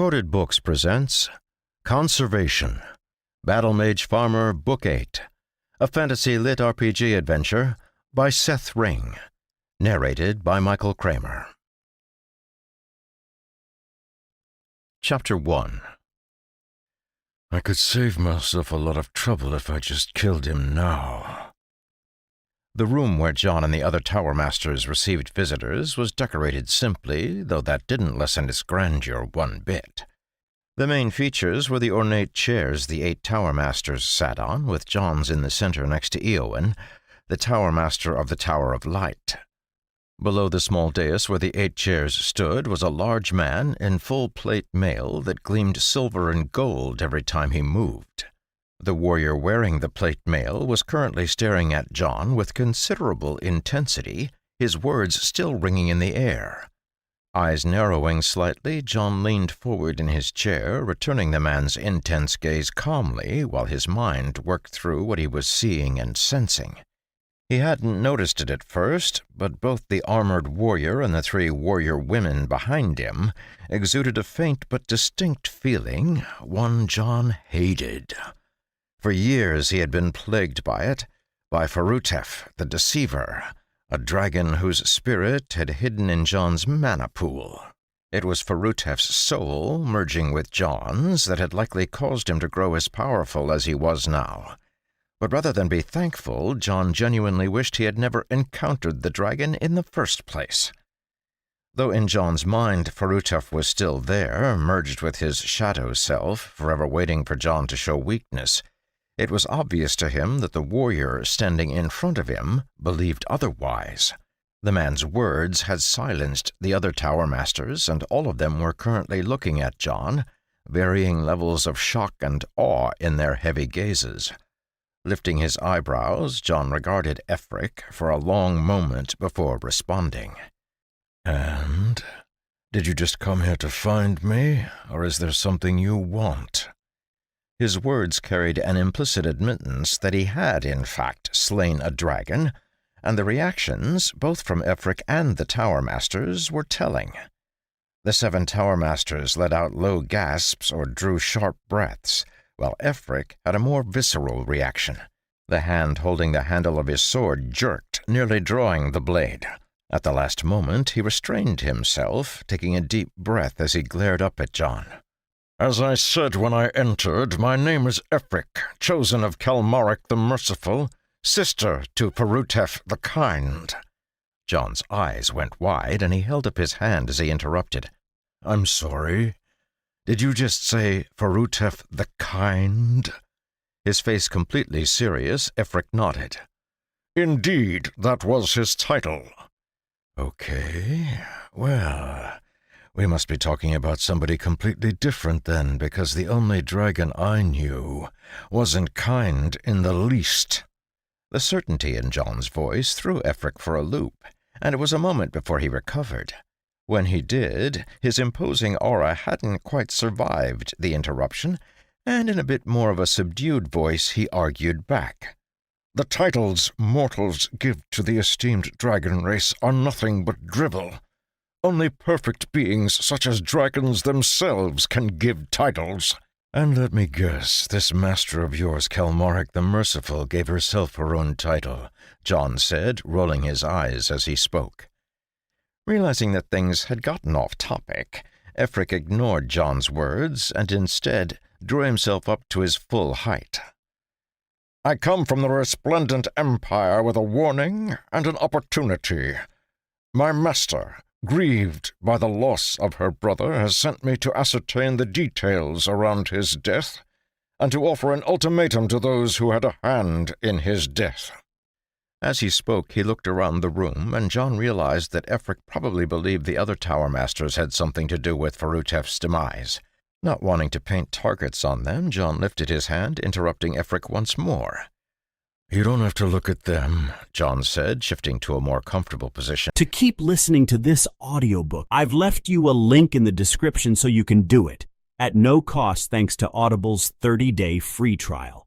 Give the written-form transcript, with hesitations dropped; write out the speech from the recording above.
Quoted Books presents Conservation, Battle Mage Farmer Book 8, a fantasy LitRPG adventure by Seth Ring, narrated by Michael Kramer. Chapter 1. I could save myself a lot of trouble if I just killed him now. The room where John and the other Tower Masters received visitors was decorated simply, though that didn't lessen its grandeur one bit. The main features were the ornate chairs the 8 Tower Masters sat on, with John's in the center next to Eowyn, the Tower Master of the Tower of Light. Below the small dais where the 8 chairs stood was a large man in full plate mail that gleamed silver and gold every time he moved. The warrior wearing the plate mail was currently staring at John with considerable intensity, his words still ringing in the air. Eyes narrowing slightly, John leaned forward in his chair, returning the man's intense gaze calmly while his mind worked through what he was seeing and sensing. He hadn't noticed it at first, but both the armored warrior and the 3 warrior women behind him exuded a faint but distinct feeling, one John hated. For years he had been plagued by it, by Ferutef, the Deceiver, a dragon whose spirit had hidden in John's mana pool. It was Ferutef's soul, merging with John's, that had likely caused him to grow as powerful as he was now. But rather than be thankful, John genuinely wished he had never encountered the dragon in the first place. Though in John's mind Ferutef was still there, merged with his shadow self, forever waiting for John to show weakness, it was obvious to him that the warrior standing in front of him believed otherwise. The man's words had silenced the other Tower Masters, and all of them were currently looking at John, varying levels of shock and awe in their heavy gazes. Lifting his eyebrows, John regarded Efric for a long moment before responding. "And? Did you just come here to find me, or is there something you want?" His words carried an implicit admittance that he had, in fact, slain a dragon, and the reactions, both from Efric and the Tower Masters, were telling. The 7 Tower Masters let out low gasps or drew sharp breaths, while Efric had a more visceral reaction. The hand holding the handle of his sword jerked, nearly drawing the blade. At the last moment he restrained himself, taking a deep breath as he glared up at John. "As I said when I entered, my name is Efric, chosen of Kelmaric the Merciful, sister to Ferutef the Kind." John's eyes went wide, and he held up his hand as he interrupted. "I'm sorry. Did you just say Ferutef the Kind?" His face completely serious, Efric nodded. "Indeed, that was his title." "Okay, well, we must be talking about somebody completely different then, because the only dragon I knew wasn't kind in the least." The certainty in John's voice threw Efric for a loop, and it was a moment before he recovered. When he did, his imposing aura hadn't quite survived the interruption, and in a bit more of a subdued voice he argued back. "The titles mortals give to the esteemed dragon race are nothing but drivel. Only perfect beings such as dragons themselves can give titles." "And let me guess, this master of yours, Kelmaric the Merciful, gave herself her own title," John said, rolling his eyes as he spoke. Realizing that things had gotten off topic, Efric ignored John's words and instead drew himself up to his full height. "I come from the resplendent empire with a warning and an opportunity. My master, grieved by the loss of her brother, has sent me to ascertain the details around his death and to offer an ultimatum to those who had a hand in his death." As he spoke, he looked around the room, and John realized that Efric probably believed the other Tower Masters had something to do with Ferutef's demise. Not wanting to paint targets on them, John lifted his hand, interrupting Efric once more. "You don't have to look at them," John said, shifting to a more comfortable position. To keep listening to this audiobook, I've left you a link in the description so you can do it, at no cost thanks to Audible's 30-day free trial.